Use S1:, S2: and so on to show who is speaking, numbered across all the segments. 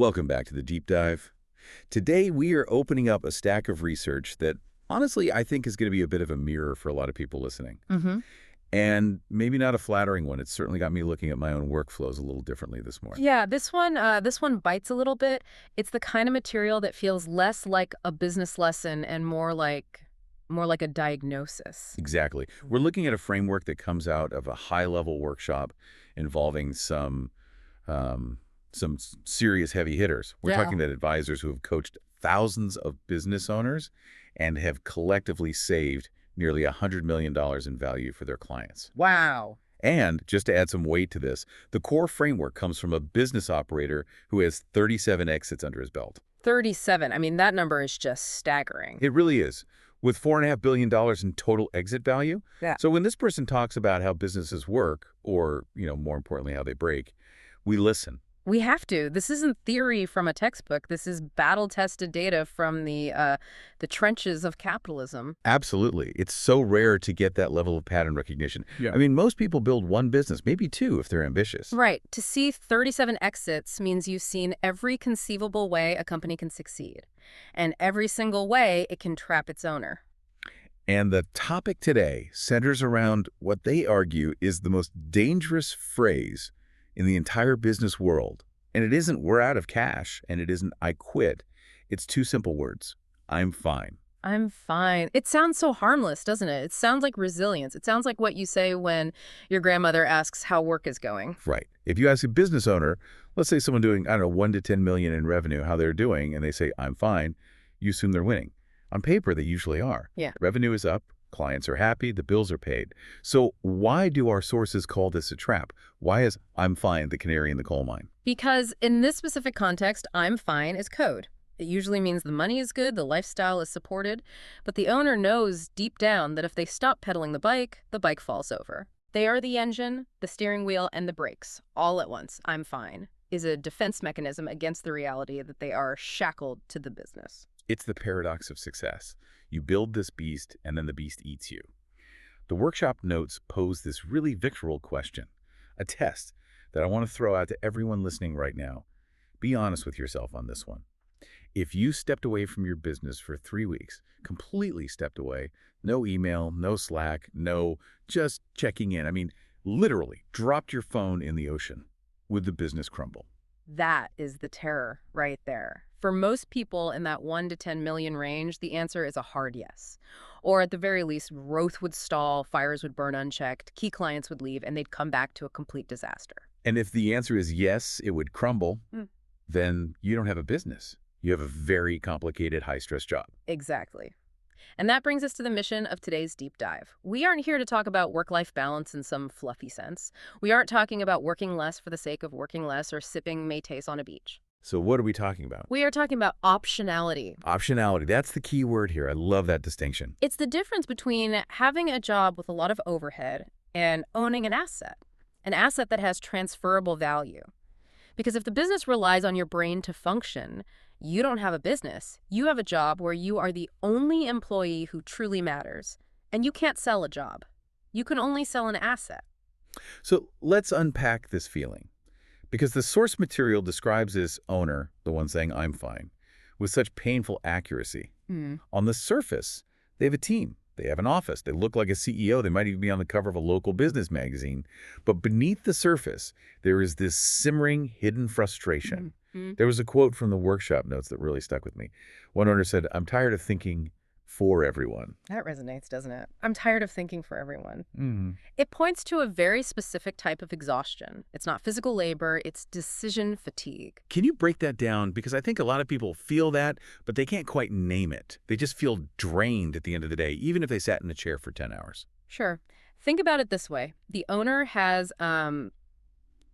S1: Welcome back to the Deep Dive. Today, we are opening up a stack of research that, honestly, I think is going to be a bit of a mirror for a lot of people listening. And maybe not a flattering one. It's certainly got me looking at my own workflows a little differently this morning.
S2: Yeah, this one bites a little bit. It's the kind of material that feels less like a business lesson and more like a diagnosis.
S1: Exactly. We're looking at a framework that comes out of a high-level workshop involving some serious heavy hitters. We're
S2: Yeah.
S1: talking about advisors who have coached thousands of business owners and have collectively saved nearly $100 million in value for their clients.
S2: Wow.
S1: And just to add some weight to this, the core framework comes from a business operator who has 37 exits under his belt.
S2: 37. I mean, that number is just staggering.
S1: It really is, with $4.5 billion in total exit value.
S2: Yeah.
S1: So when this person talks about how businesses work, or, more importantly, how they break, we listen.
S2: We have to. This isn't theory from a textbook. This is battle-tested data from the trenches of capitalism.
S1: Absolutely. It's so rare to get that level of pattern recognition.
S3: Yeah.
S1: I mean, most people build one business, maybe two if they're ambitious.
S2: Right. To see 37 exits means you've seen every conceivable way a company can succeed, and every single way it can trap its owner.
S1: And the topic today centers around what they argue is the most dangerous phrase in the entire business world. And it isn't "we're out of cash," and it isn't "I quit." It's two simple words: "I'm fine."
S2: I'm fine. It sounds so harmless, doesn't it? It sounds like resilience. It sounds like what you say when your grandmother asks how work is going.
S1: Right. If you ask a business owner, let's say someone doing, 1 to 10 million in revenue, how they're doing, and they say, "I'm fine," you assume they're winning. On paper, they usually are.
S2: Yeah.
S1: Revenue is up, clients are happy, the bills are paid. So why do our sources call this a trap? Why is "I'm fine" the canary in the coal mine?
S2: Because in this specific context, I'm fine is code. It usually means the money is good, the lifestyle is supported, but the owner knows deep down that if they stop pedaling the bike falls over. They are the engine, the steering wheel, and the brakes, all at once. I'm fine is a defense mechanism against the reality that they are shackled to the business.
S1: It's the paradox of success. You build this beast, and then the beast eats you. The workshop notes pose this really visceral question, a test that I want to throw out to everyone listening right now. Be honest with yourself on this one. If you stepped away from your business for 3 weeks, completely stepped away, no email, no Slack, no just checking in, literally dropped your phone in the ocean, would the business crumble?
S2: That is the terror right there. For most people in that 1 to 10 million range, the answer is a hard yes. Or at the very least, growth would stall, fires would burn unchecked, key clients would leave, and they'd come back to a complete disaster.
S1: And if the answer is yes, it would crumble, then you don't have a business. You have a very complicated, high-stress job.
S2: Exactly. And that brings us to the mission of today's deep dive. We aren't here to talk about work-life balance in some fluffy sense. We aren't talking about working less for the sake of working less or sipping Métis on a beach.
S1: So what are we talking about?
S2: We are talking about optionality.
S1: Optionality. That's the key word here. I love that distinction.
S2: It's the difference between having a job with a lot of overhead and owning an asset that has transferable value. Because if the business relies on your brain to function, you don't have a business. You have a job where you are the only employee who truly matters. And you can't sell a job. You can only sell an asset.
S1: So let's unpack this feeling. Because the source material describes this owner, the one saying "I'm fine," with such painful accuracy. On the surface, they have a team. They have an office. They look like a CEO. They might even be on the cover of a local business magazine. But beneath the surface, there is this simmering, hidden frustration. There was a quote from the workshop notes that really stuck with me. One owner said, "I'm tired of thinking for everyone."
S2: That resonates, doesn't it? I'm tired of thinking for everyone. It points to a very specific type of exhaustion. It's not physical labor, it's decision fatigue.
S1: Can you break that down? Because I think a lot of people feel that, but they can't quite name it. They just feel drained at the end of the day, even if they sat in a chair for 10 hours.
S2: Sure. Think about it this way. The owner has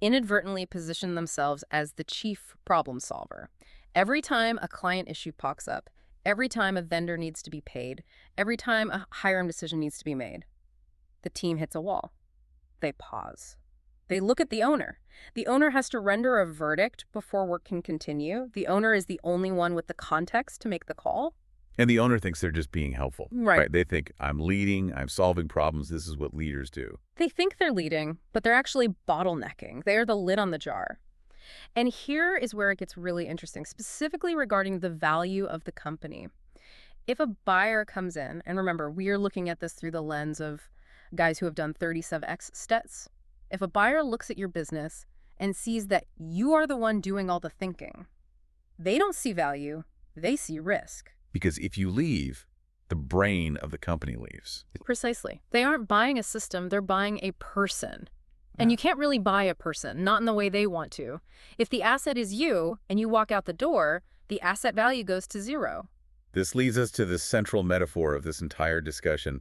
S2: inadvertently positioned themselves as the chief problem solver. Every time a client issue pops up, every time a vendor needs to be paid, every time a hiring decision needs to be made, the team hits a wall. They pause. They look at the owner. The owner has to render a verdict before work can continue. The owner is the only one with the context to make the call.
S1: And the owner thinks they're just being helpful.
S2: Right.
S1: They think, "I'm leading, I'm solving problems, this is what leaders do."
S2: They think they're leading, but they're actually bottlenecking. They are the lid on the jar. And here is where it gets really interesting, specifically regarding the value of the company. If a buyer comes in, and remember, we are looking at this through the lens of guys who have done 37x steps. If a buyer looks at your business and sees that you are the one doing all the thinking, they don't see value, they see risk.
S1: Because if you leave, the brain of the company leaves.
S2: Precisely. They aren't buying a system, they're buying a person. And you can't really buy a person, not in the way they want to. If the asset is you and you walk out the door, the asset value goes to zero.
S1: This leads us to the central metaphor of this entire discussion.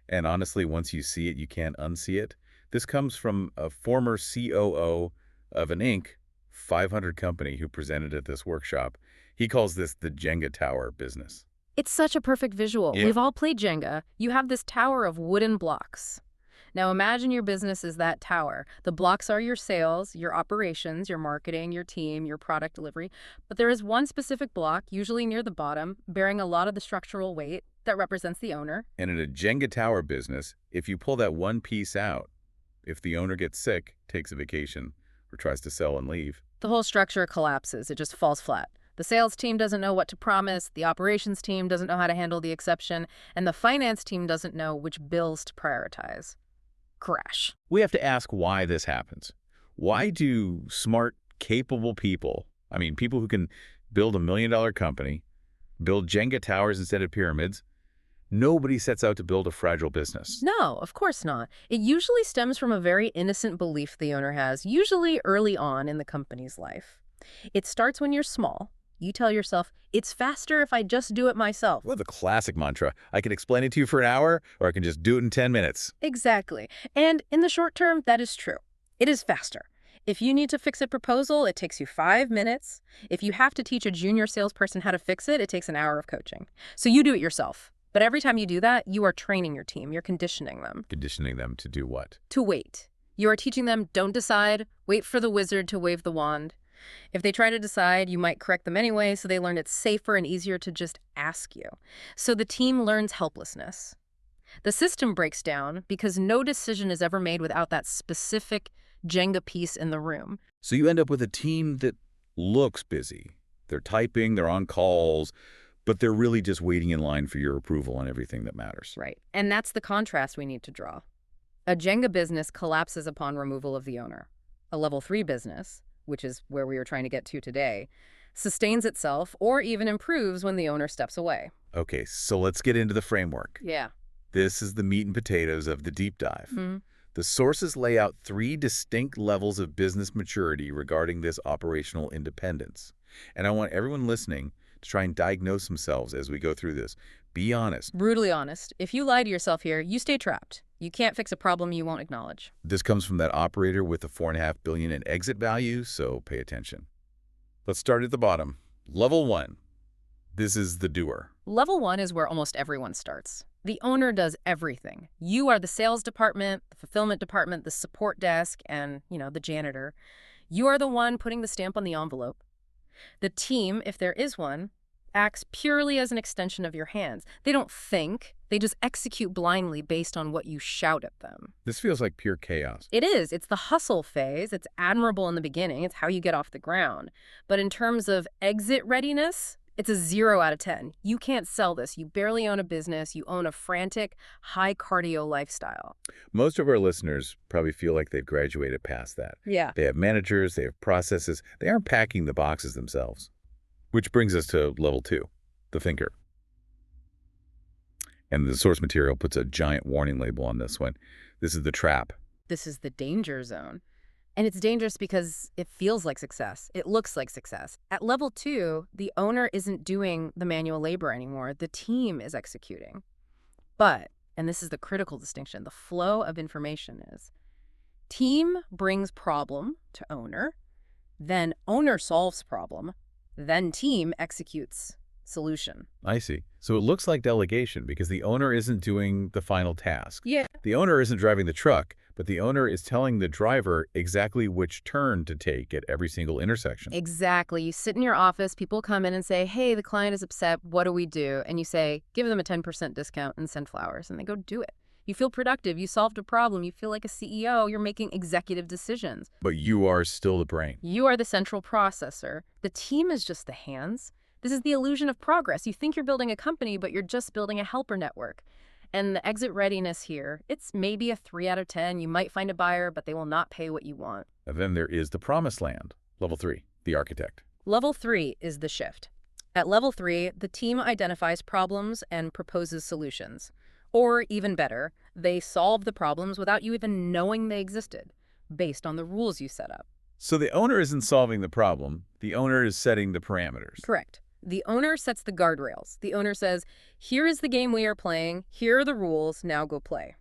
S1: And honestly, once you see it, you can't unsee it. This comes from a former COO of an Inc. 500 company who presented at this workshop. He calls this the Jenga Tower Business.
S2: It's such a perfect visual.
S1: Yeah.
S2: We've all played Jenga. You have this tower of wooden blocks. Now imagine your business is that tower. The blocks are your sales, your operations, your marketing, your team, your product delivery. But there is one specific block, usually near the bottom, bearing a lot of the structural weight that represents the owner.
S1: And in a Jenga Tower business, if you pull that one piece out, if the owner gets sick, takes a vacation, or tries to sell and leave,
S2: The whole structure collapses. It just falls flat. The sales team doesn't know what to promise, the operations team doesn't know how to handle the exception, and the finance team doesn't know which bills to prioritize. Crash.
S1: we have to ask why this happens. Why do smart, capable people, people who can build $1 million company, build Jenga towers instead of pyramids, nobody sets out to build a fragile business?
S2: No, of course not. It usually stems from a very innocent belief the owner has, usually early on in the company's life. It starts when you're small. You tell yourself, it's faster if I just do it myself.
S1: Well, the classic mantra, I can explain it to you for an hour, or I can just do it in 10 minutes.
S2: Exactly. And in the short term, that is true. It is faster. If you need to fix a proposal, it takes you 5 minutes. If you have to teach a junior salesperson how to fix it, it takes an hour of coaching. So you do it yourself. But every time you do that, you are training your team. You're conditioning them.
S1: Conditioning them to do what?
S2: To wait. You are teaching them, don't decide, wait for the wizard to wave the wand. If they try to decide, you might correct them anyway, so they learn it's safer and easier to just ask you. So the team learns helplessness. The system breaks down because no decision is ever made without that specific Jenga piece in the room.
S1: So you end up with a team that looks busy. They're typing, they're on calls, but they're really just waiting in line for your approval on everything that matters.
S2: Right. And that's the contrast we need to draw. A Jenga business collapses upon removal of the owner. A level 3 business, which is where we are trying to get to today, sustains itself or even improves when the owner steps away.
S1: Okay, so let's get into the framework.
S2: Yeah.
S1: This is the meat and potatoes of the deep dive.
S2: Mm-hmm.
S1: The sources lay out 3 distinct levels of business maturity regarding this operational independence. And I want everyone listening to try and diagnose themselves as we go through this. Be honest.
S2: Brutally honest. If you lie to yourself here, you stay trapped. You can't fix a problem you won't acknowledge.
S1: This comes from that operator with the $4.5 billion in exit value, so pay attention. Let's start at the bottom. Level 1. This is the doer.
S2: Level 1 is where almost everyone starts. The owner does everything. You are the sales department, the fulfillment department, the support desk, and, the janitor. You are the one putting the stamp on the envelope. The team, if there is one, acts purely as an extension of your hands. They don't think. They just execute blindly based on what you shout at them.
S1: This feels like pure chaos.
S2: It is. It's the hustle phase. It's admirable in the beginning. It's how you get off the ground. But in terms of exit readiness, it's a 0 out of 10. You can't sell this. You barely own a business. You own a frantic, high cardio lifestyle.
S1: Most of our listeners probably feel like they've graduated past that.
S2: Yeah.
S1: They have managers, they have processes. They aren't packing the boxes themselves. Which brings us to level 2, the thinker. And the source material puts a giant warning label on this one. This is the trap.
S2: This is the danger zone. And it's dangerous because it feels like success. It looks like success. At level 2, the owner isn't doing the manual labor anymore. The team is executing. But, and this is the critical distinction, the flow of information is, team brings problem to owner, then owner solves problem, then team executes solution.
S1: I see. So it looks like delegation because the owner isn't doing the final task.
S2: Yeah.
S1: The owner isn't driving the truck, but the owner is telling the driver exactly which turn to take at every single intersection.
S2: Exactly. You sit in your office, people come in and say, hey, the client is upset, what do we do? And you say, give them a 10% discount and send flowers, and they go do it. You feel productive. You solved a problem. You feel like a CEO. You're making executive decisions.
S1: But you are still the brain.
S2: You are the central processor. The team is just the hands. This is the illusion of progress. You think you're building a company, but you're just building a helper network. And the exit readiness here, it's maybe a 3 out of 10. You might find a buyer, but they will not pay what you want.
S1: And then there is the promised land. Level 3, the architect.
S2: Level 3 is the shift. At level 3, the team identifies problems and proposes solutions. Or even better, they solve the problems without you even knowing they existed, based on the rules you set up.
S1: So the owner isn't solving the problem. The owner is setting the parameters.
S2: Correct. The owner sets the guardrails. The owner says, here is the game we are playing, here are the rules, now go play.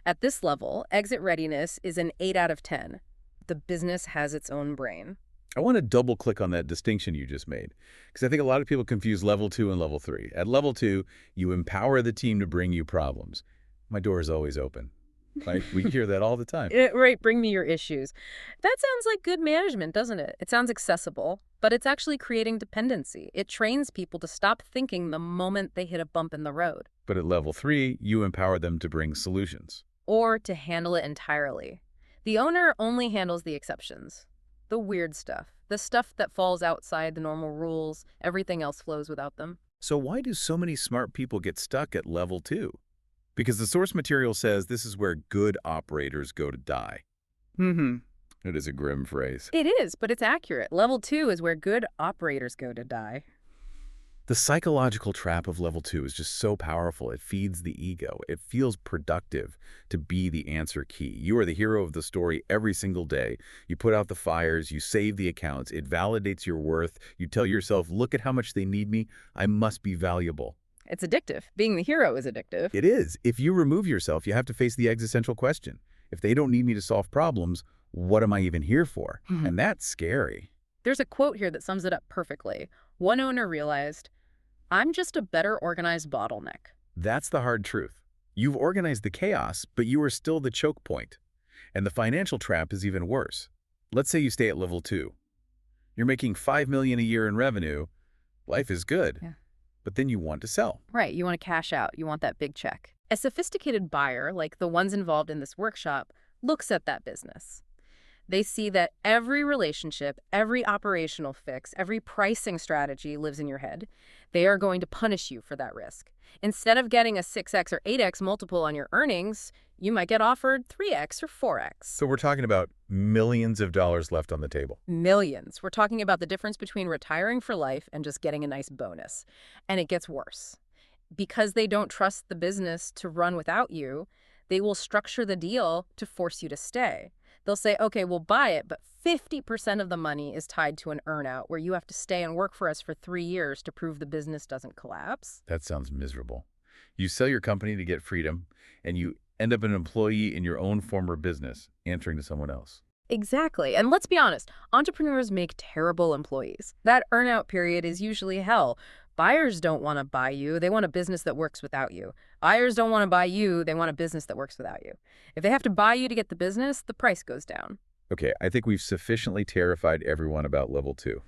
S2: At this level, exit readiness is an 8 out of 10. The business has its own brain.
S1: I want to double-click on that distinction you just made, because I think a lot of people confuse level 2 and level 3. At level 2, you empower the team to bring you problems. My door is always open. Right? We hear that all the time.
S2: Right, bring me your issues. That sounds like good management, doesn't it? It sounds accessible, but it's actually creating dependency. It trains people to stop thinking the moment they hit a bump in the road.
S1: But at level 3, you empower them to bring solutions.
S2: Or to handle it entirely. The owner only handles the exceptions. The weird stuff. The stuff that falls outside the normal rules. Everything else flows without them.
S1: So why do so many smart people get stuck at level 2? Because the source material says this is where good operators go to die. It is a grim phrase.
S2: It is, but it's accurate. Level 2 is where good operators go to die.
S1: The psychological trap of level 2 is just so powerful. It feeds the ego. It feels productive to be the answer key. You are the hero of the story every single day. You put out the fires. You save the accounts. It validates your worth. You tell yourself, look at how much they need me. I must be valuable.
S2: It's addictive. Being the hero is addictive.
S1: It is. If you remove yourself, you have to face the existential question. If they don't need me to solve problems, what am I even here for? And that's scary.
S2: There's a quote here that sums it up perfectly. One owner realized, I'm just a better organized bottleneck.
S1: That's the hard truth. You've organized the chaos, but you are still the choke point. And the financial trap is even worse. Let's say you stay at level 2. You're making $5 million a year in revenue. Life is good.
S2: Yeah.
S1: But then you want to sell.
S2: Right, you want to cash out. You want that big check. A sophisticated buyer, like the ones involved in this workshop, looks at that business. They see that every relationship, every operational fix, every pricing strategy lives in your head. They are going to punish you for that risk. Instead of getting a 6x or 8x multiple on your earnings, you might get offered 3x or 4x.
S1: So we're talking about millions of dollars left on the table.
S2: Millions. We're talking about the difference between retiring for life and just getting a nice bonus. And it gets worse. Because they don't trust the business to run without you, they will structure the deal to force you to stay. They'll say, okay, we'll buy it, but 50% of the money is tied to an earnout where you have to stay and work for us for 3 years to prove the business doesn't collapse.
S1: That sounds miserable. You sell your company to get freedom, and you end up an employee in your own former business, answering to someone else.
S2: Exactly. And let's be honest, entrepreneurs make terrible employees. That earnout period is usually hell. Buyers don't want to buy you. They want a business that works without you. Buyers don't want to buy you. They want a business that works without you. If they have to buy you to get the business, the price goes down.
S1: Okay, I think we've sufficiently terrified everyone about level 2.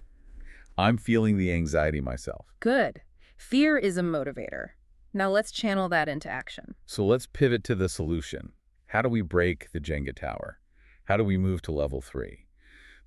S1: I'm feeling the anxiety myself.
S2: Good. Fear is a motivator. Now let's channel that into action.
S1: So let's pivot to the solution. How do we break the Jenga tower? How do we move to level 3?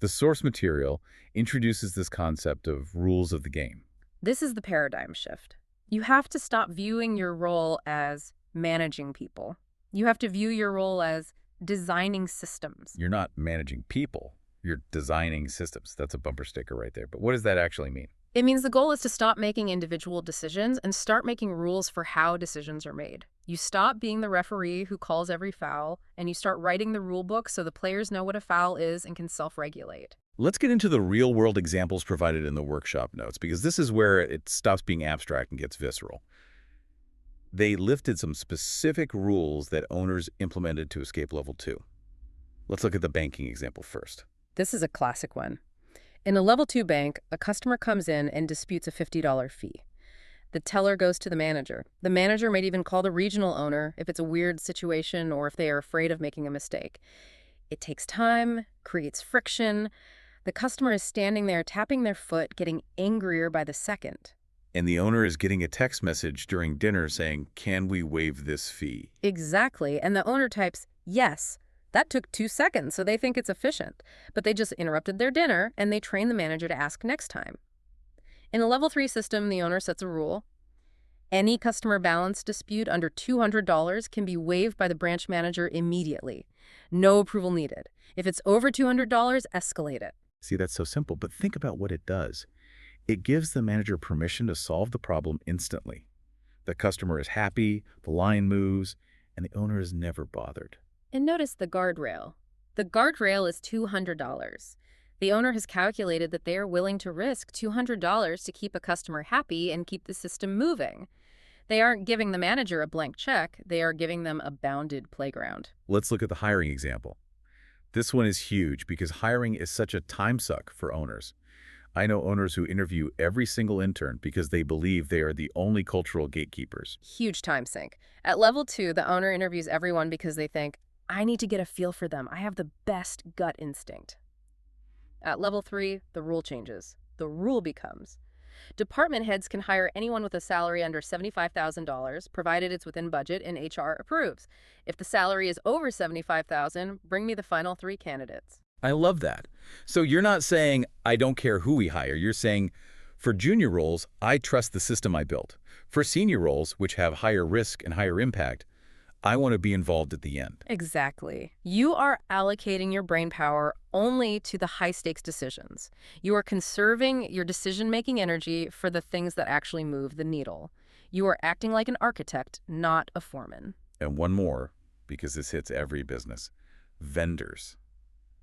S1: The source material introduces this concept of rules of the game.
S2: This is the paradigm shift. You have to stop viewing your role as managing people. You have to view your role as designing systems.
S1: You're not managing people. You're designing systems. That's a bumper sticker right there. But what does that actually mean?
S2: It means the goal is to stop making individual decisions and start making rules for how decisions are made. You stop being the referee who calls every foul, and you start writing the rule book so the players know what a foul is and can self-regulate.
S1: Let's get into the real-world examples provided in the workshop notes, because this is where it stops being abstract and gets visceral. They lifted some specific rules that owners implemented to escape level 2. Let's look at the banking example first.
S2: This is a classic one. In a level 2 bank, a customer comes in and disputes a $50 fee. The teller goes to the manager. The manager might even call the regional owner if it's a weird situation or if they are afraid of making a mistake. It takes time, creates friction. The customer is standing there tapping their foot, getting angrier by the second.
S1: And the owner is getting a text message during dinner saying, "Can we waive this fee?"
S2: Exactly. And the owner types, yes. That took 2 seconds, so they think it's efficient. But they just interrupted their dinner, and they train the manager to ask next time. In a level 3 system, the owner sets a rule. Any customer balance dispute under $200 can be waived by the branch manager immediately. No approval needed. If it's over $200, escalate it.
S1: See, that's so simple, but think about what it does. It gives the manager permission to solve the problem instantly. The customer is happy, the line moves, and the owner is never bothered.
S2: And notice the guardrail. The guardrail is $200. The owner has calculated that they are willing to risk $200 to keep a customer happy and keep the system moving. They aren't giving the manager a blank check. They are giving them a bounded playground.
S1: Let's look at the hiring example. This one is huge because hiring is such a time suck for owners. I know owners who interview every single intern because they believe they are the only cultural gatekeepers.
S2: Huge time sink. At level 2, the owner interviews everyone because they think, I need to get a feel for them. I have the best gut instinct. At level 3, the rule changes. The rule becomes, department heads can hire anyone with a salary under $75,000, provided it's within budget and HR approves. If the salary is over $75,000, bring me the final 3 candidates.
S1: I love that. So you're not saying, I don't care who we hire. You're saying, for junior roles, I trust the system I built. For senior roles, which have higher risk and higher impact, I want to be involved at the end.
S2: Exactly. You are allocating your brainpower only to the high-stakes decisions. You are conserving your decision-making energy for the things that actually move the needle. You are acting like an architect, not a foreman.
S1: And one more, because this hits every business. Vendors.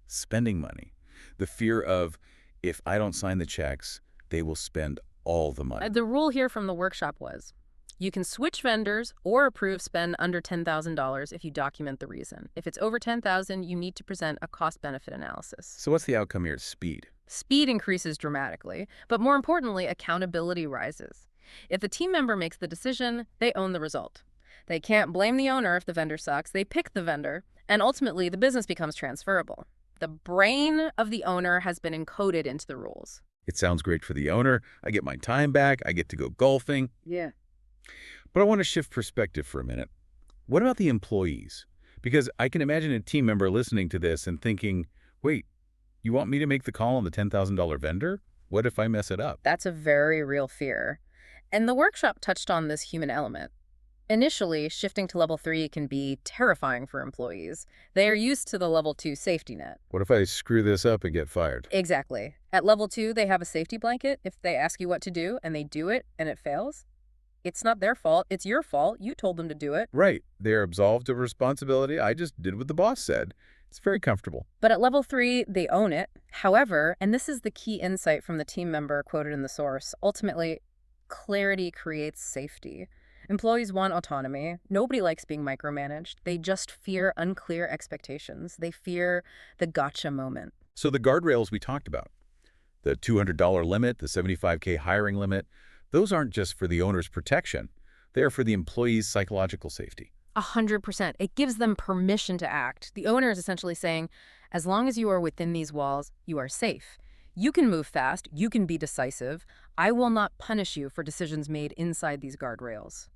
S1: Spending money. The fear of, if I don't sign the checks, they will spend all the money.
S2: The rule here from the workshop was, you can switch vendors or approve spend under $10,000 if you document the reason. If it's over $10,000, you need to present a cost-benefit analysis.
S1: So what's the outcome here? Speed.
S2: Speed increases dramatically, but more importantly, accountability rises. If the team member makes the decision, they own the result. They can't blame the owner if the vendor sucks. They pick the vendor, and ultimately, the business becomes transferable. The brain of the owner has been encoded into the rules.
S1: It sounds great for the owner. I get my time back. I get to go golfing.
S2: Yeah.
S1: But I want to shift perspective for a minute. What about the employees? Because I can imagine a team member listening to this and thinking, wait, you want me to make the call on the $10,000 vendor? What if I mess it up?
S2: That's a very real fear. And the workshop touched on this human element. Initially, shifting to level 3 can be terrifying for employees. They are used to the level 2 safety net.
S1: What if I screw this up and get fired?
S2: Exactly. At level 2, they have a safety blanket. If they ask you what to do and they do it and it fails, it's not their fault. It's your fault. You told them to do it.
S1: Right. They're absolved of responsibility. I just did what the boss said. It's very comfortable.
S2: But at level 3, they own it. However, and this is the key insight from the team member quoted in the source, ultimately, clarity creates safety. Employees want autonomy. Nobody likes being micromanaged. They just fear unclear expectations. They fear the gotcha moment.
S1: So the guardrails we talked about, the $200 limit, the $75K hiring limit, those aren't just for the owner's protection. They're for the employee's psychological safety.
S2: 100%. It gives them permission to act. The owner is essentially saying, as long as you are within these walls, you are safe. You can move fast. You can be decisive. I will not punish you for decisions made inside these guardrails.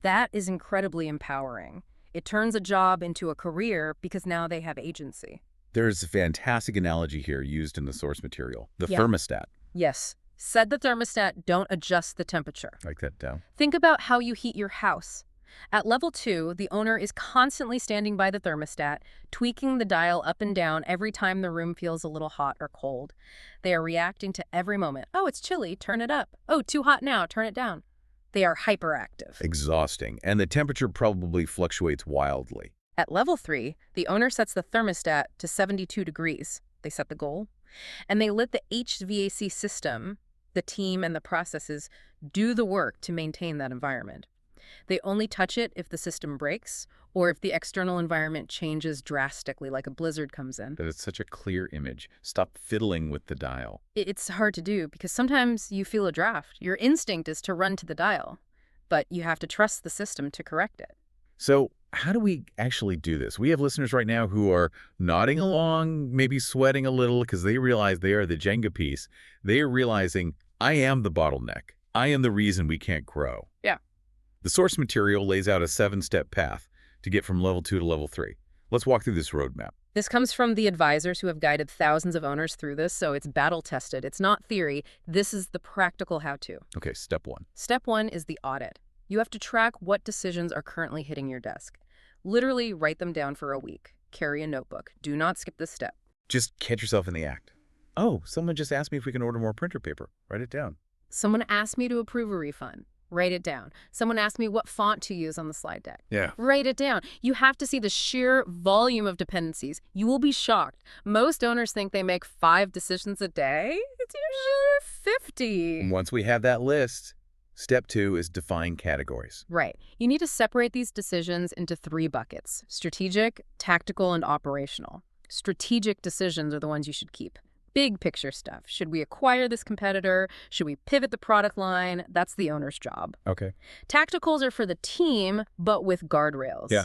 S2: That is incredibly empowering. It turns a job into a career because now they have agency.
S1: There's a fantastic analogy here used in the source material, the thermostat.
S2: Yes. Set the thermostat, don't adjust the temperature.
S1: Write that down.
S2: Think about how you heat your house. At level 2, the owner is constantly standing by the thermostat, tweaking the dial up and down every time the room feels a little hot or cold. They are reacting to every moment. Oh, it's chilly, turn it up. Oh, too hot now, turn it down. They are hyperactive.
S1: Exhausting. And the temperature probably fluctuates wildly.
S2: At level 3, the owner sets the thermostat to 72 degrees. They set the goal. And they let the HVAC system, the team and the processes, do the work to maintain that environment. They only touch it if the system breaks or if the external environment changes drastically, like a blizzard comes in.
S1: That is such a clear image. Stop fiddling with the dial.
S2: It's hard to do because sometimes you feel a draft. Your instinct is to run to the dial, but you have to trust the system to correct it.
S1: So how do we actually do this? We have listeners right now who are nodding along, maybe sweating a little because they realize they are the Jenga piece. They are realizing, I am the bottleneck. I am the reason we can't grow.
S2: Yeah.
S1: The source material lays out a 7-step path to get from level 2 to level 3. Let's walk through this roadmap.
S2: This comes from the advisors who have guided thousands of owners through this, so it's battle-tested. It's not theory. This is the practical how-to.
S1: Okay, step 1.
S2: Step 1 is the audit. You have to track what decisions are currently hitting your desk. Literally write them down for a week. Carry a notebook. Do not skip this step.
S1: Just catch yourself in the act. Oh, someone just asked me if we can order more printer paper. Write it down.
S2: Someone asked me to approve a refund. Write it down. Someone asked me what font to use on the slide deck.
S1: Yeah.
S2: Write it down. You have to see the sheer volume of dependencies. You will be shocked. Most owners think they make 5 decisions a day. It's usually 50.
S1: Once we have that list, step 2 is define categories.
S2: Right. You need to separate these decisions into 3 buckets: strategic, tactical, and operational. Strategic decisions are the ones you should keep. Big picture stuff. Should we acquire this competitor? Should we pivot the product line? That's the owner's job.
S1: Okay.
S2: Tacticals are for the team, but with guardrails.
S1: Yeah.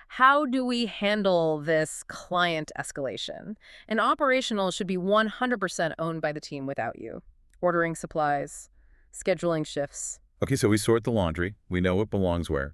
S2: How do we handle this client escalation? And operational should be 100% owned by the team without you. Ordering supplies, scheduling shifts.
S1: Okay, so we sort the laundry. We know what belongs where.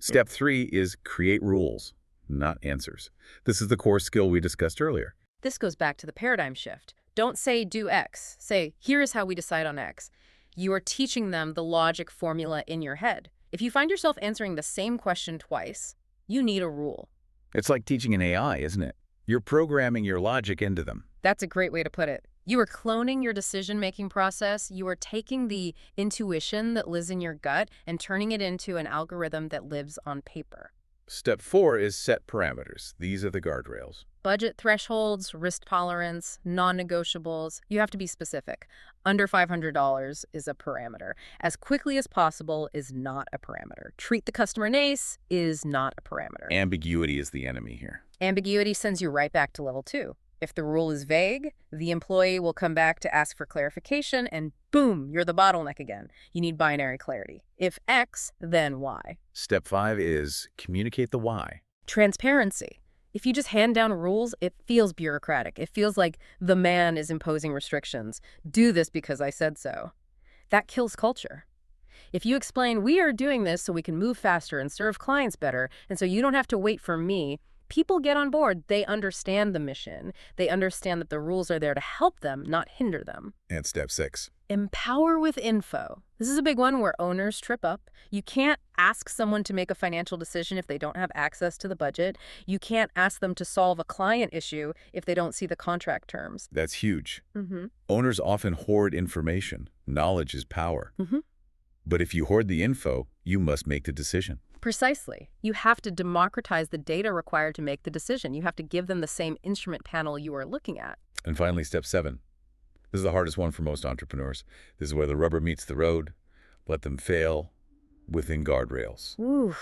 S1: Step 3 is create rules, not answers. This is the core skill we discussed earlier.
S2: This goes back to the paradigm shift. Don't say do X. Say, here is how we decide on X. You are teaching them the logic formula in your head. If you find yourself answering the same question twice, you need a rule.
S1: It's like teaching an AI, isn't it? You're programming your logic into them.
S2: That's a great way to put it. You are cloning your decision-making process. You are taking the intuition that lives in your gut and turning it into an algorithm that lives on paper.
S1: Step 4 is set parameters. These are the guardrails.
S2: Budget thresholds, risk tolerance, non-negotiables. You have to be specific. Under $500 is a parameter. As quickly as possible is not a parameter. Treat the customer nice is not a parameter.
S1: Ambiguity is the enemy here.
S2: Ambiguity sends you right back to level 2. If the rule is vague, the employee will come back to ask for clarification, and boom, you're the bottleneck again. You need binary clarity. If X, then Y.
S1: Step 5 is communicate the why.
S2: Transparency. If you just hand down rules, it feels bureaucratic. It feels like the man is imposing restrictions. Do this because I said so. That kills culture. If you explain, we are doing this so we can move faster and serve clients better, and so you don't have to wait for me, people get on board. They understand the mission. They understand that the rules are there to help them, not hinder them.
S1: And step 6.
S2: Empower with info. This is a big one where owners trip up. You can't ask someone to make a financial decision if they don't have access to the budget. You can't ask them to solve a client issue if they don't see the contract terms.
S1: That's huge. Owners often hoard information. Knowledge is power. But if you hoard the info, you must make the decision.
S2: Precisely. You have to democratize the data required to make the decision. You have to give them the same instrument panel you are looking at.
S1: And finally, step 7. This is the hardest one for most entrepreneurs. This is where the rubber meets the road. Let them fail within guardrails.
S2: Ooh,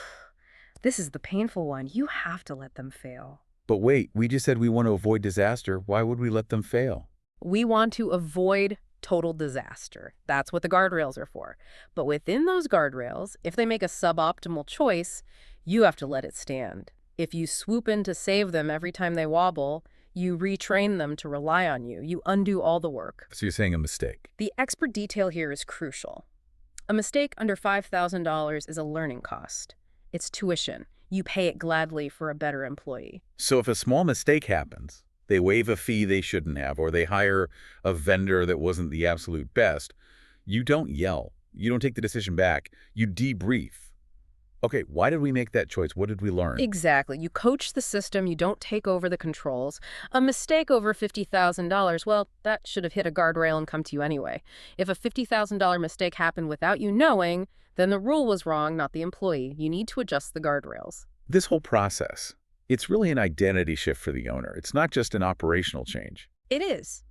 S2: this is the painful one. You have to let them fail.
S1: But wait, we just said we want to avoid disaster. Why would we let them fail?
S2: We want to avoid total disaster. That's what the guardrails are for. But within those guardrails, if they make a suboptimal choice, you have to let it stand. If you swoop in to save them every time they wobble, you retrain them to rely on you. You undo all the work.
S1: So you're saying a mistake.
S2: The expert detail here is crucial. A mistake under $5,000 is a learning cost. It's tuition. You pay it gladly for a better employee.
S1: So if a small mistake happens, they waive a fee they shouldn't have, or they hire a vendor that wasn't the absolute best, you don't yell. You don't take the decision back. You debrief. Okay, why did we make that choice? What did we learn?
S2: Exactly. You coach the system. You don't take over the controls. A mistake over $50,000, well, that should have hit a guardrail and come to you anyway. If a $50,000 mistake happened without you knowing, then the rule was wrong, not the employee. You need to adjust the guardrails.
S1: This whole process, it's really an identity shift for the owner. It's not just an operational change.
S2: It is.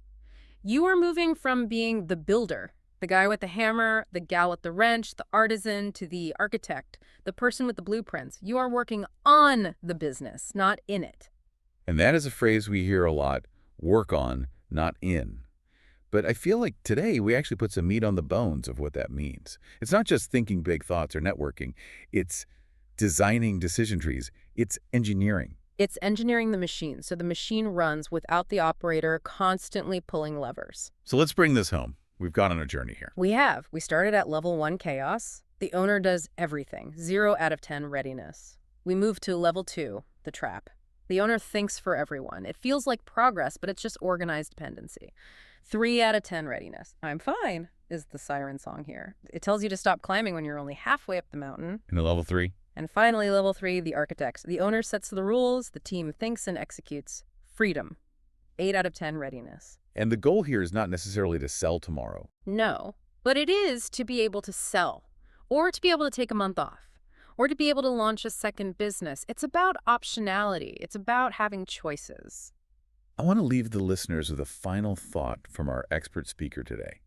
S2: You are moving from being the builder, the guy with the hammer, the gal with the wrench, the artisan, to the architect, the person with the blueprints. You are working on the business, not in it.
S1: And that is a phrase we hear a lot, work on, not in. But I feel like today we actually put some meat on the bones of what that means. It's not just thinking big thoughts or networking. It's designing decision trees. It's engineering.
S2: It's engineering the machine, so the machine runs without the operator constantly pulling levers.
S1: So let's bring this home. We've gone on a journey here.
S2: We have. We started at level 1 chaos. The owner does everything. 0 out of 10 readiness. We moved to level 2, the trap. The owner thinks for everyone. It feels like progress, but it's just organized dependency. 3 out of 10 readiness. I'm fine, is the siren song here. It tells you to stop climbing when you're only halfway up the mountain.
S1: In the level 3?
S2: And finally, level 3, the architects. The owner sets the rules, the team thinks and executes. Freedom. 8 out of 10 readiness.
S1: And the goal here is not necessarily to sell tomorrow.
S2: No, but it is to be able to sell, or to be able to take a month off, or to be able to launch a second business. It's about optionality. It's about having choices.
S1: I want to leave the listeners with a final thought from our expert speaker today.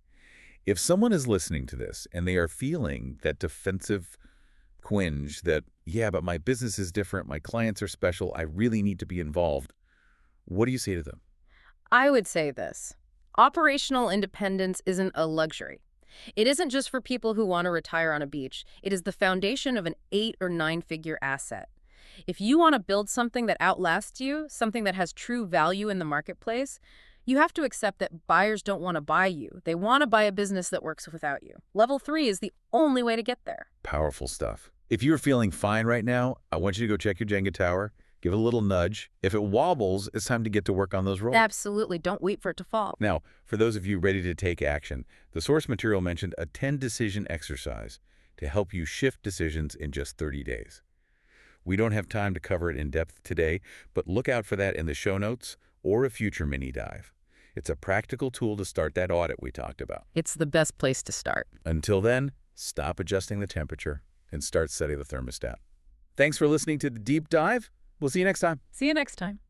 S1: If someone is listening to this and they are feeling that defensive twinge that, yeah, but my business is different, my clients are special, I really need to be involved, what do you say to them?
S2: I would say this. Operational independence isn't a luxury. It isn't just for people who want to retire on a beach. It is the foundation of an 8 or 9-figure asset. If you want to build something that outlasts you, something that has true value in the marketplace, you have to accept that buyers don't want to buy you. They want to buy a business that works without you. Level 3 is the only way to get there.
S1: Powerful stuff. If you're feeling fine right now, I want you to go check your Jenga tower, give it a little nudge. If it wobbles, it's time to get to work on those rolls.
S2: Absolutely. Don't wait for it to fall.
S1: Now, for those of you ready to take action, the source material mentioned a 10-decision exercise to help you shift decisions in just 30 days. We don't have time to cover it in depth today, but look out for that in the show notes or a future mini dive. It's a practical tool to start that audit we talked about.
S2: It's the best place to start.
S1: Until then, stop adjusting the temperature and start setting the thermostat. Thanks for listening to the deep dive. We'll see you next time.
S2: See you next time.